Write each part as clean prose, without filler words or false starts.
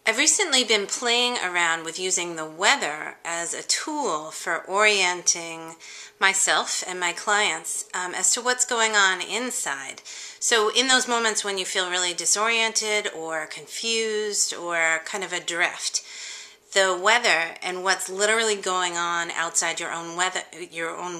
I've recently been playing around with using the weather as a tool for orienting myself and my clients as to what's going on inside. So in those moments when you feel really disoriented or confused or kind of adrift, the weather and what's literally going on outside your own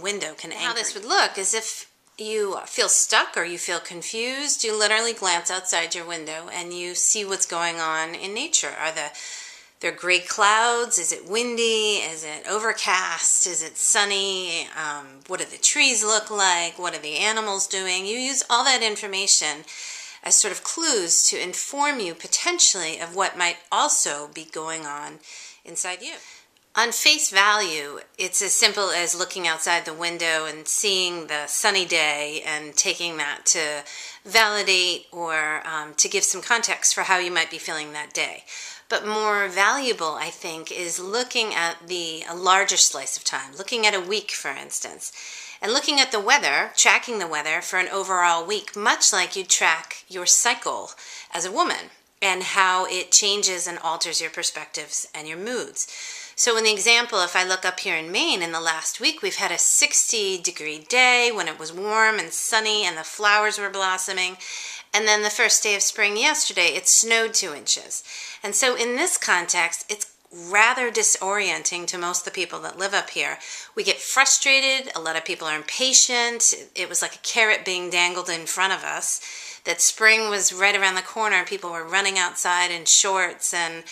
window can anchor. How this would look is if you feel stuck or you feel confused, you literally glance outside your window and you see what's going on in nature. Are there gray clouds? Is it windy? Is it overcast? Is it sunny? What do the trees look like? What are the animals doing? You use all that information as sort of clues to inform you potentially of what might also be going on inside you. On face value, it's as simple as looking outside the window and seeing the sunny day and taking that to validate or to give some context for how you might be feeling that day. But more valuable, I think, is looking at a larger slice of time, looking at a week, for instance, and looking at the weather, tracking the weather for an overall week, much like you track your cycle as a woman and how it changes and alters your perspectives and your moods. So in the example, if I look up here in Maine in the last week, we've had a 60-degree day when it was warm and sunny and the flowers were blossoming. And then the first day of spring yesterday, it snowed 2 inches. And so in this context, it's rather disorienting to most of the people that live up here. We get frustrated. A lot of people are impatient. It was like a carrot being dangled in front of us. That spring was right around the corner. People were running outside in shorts and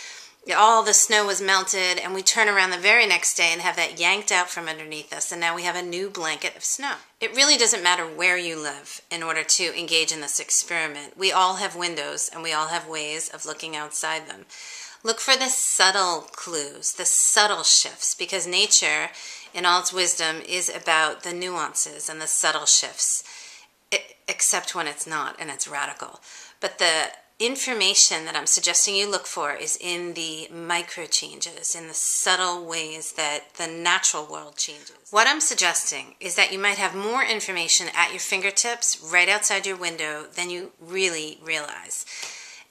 all the snow was melted, and we turn around the very next day and have that yanked out from underneath us, and now we have a new blanket of snow. It really doesn't matter where you live in order to engage in this experiment. We all have windows, and we all have ways of looking outside them. Look for the subtle clues, the subtle shifts, because nature, in all its wisdom, is about the nuances and the subtle shifts, except when it's not and it's radical. But the information that I'm suggesting you look for is in the micro changes, in the subtle ways that the natural world changes. What I'm suggesting is that you might have more information at your fingertips right outside your window than you really realize.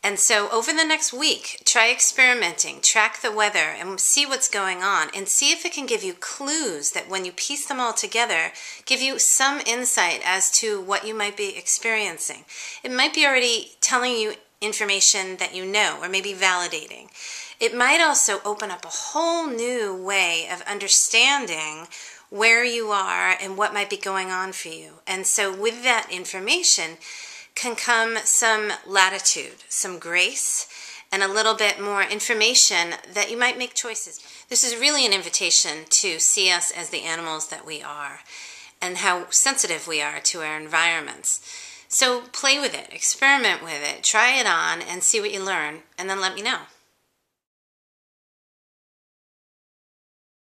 And so over the next week, try experimenting, track the weather, and see what's going on, and see if it can give you clues that when you piece them all together, give you some insight as to what you might be experiencing. It might be already telling you information that you know, or maybe validating. It might also open up a whole new way of understanding where you are and what might be going on for you. And so with that information can come some latitude, some grace, and a little bit more information that you might make choices. This is really an invitation to see us as the animals that we are and how sensitive we are to our environments. So play with it, experiment with it, try it on, and see what you learn, and then let me know.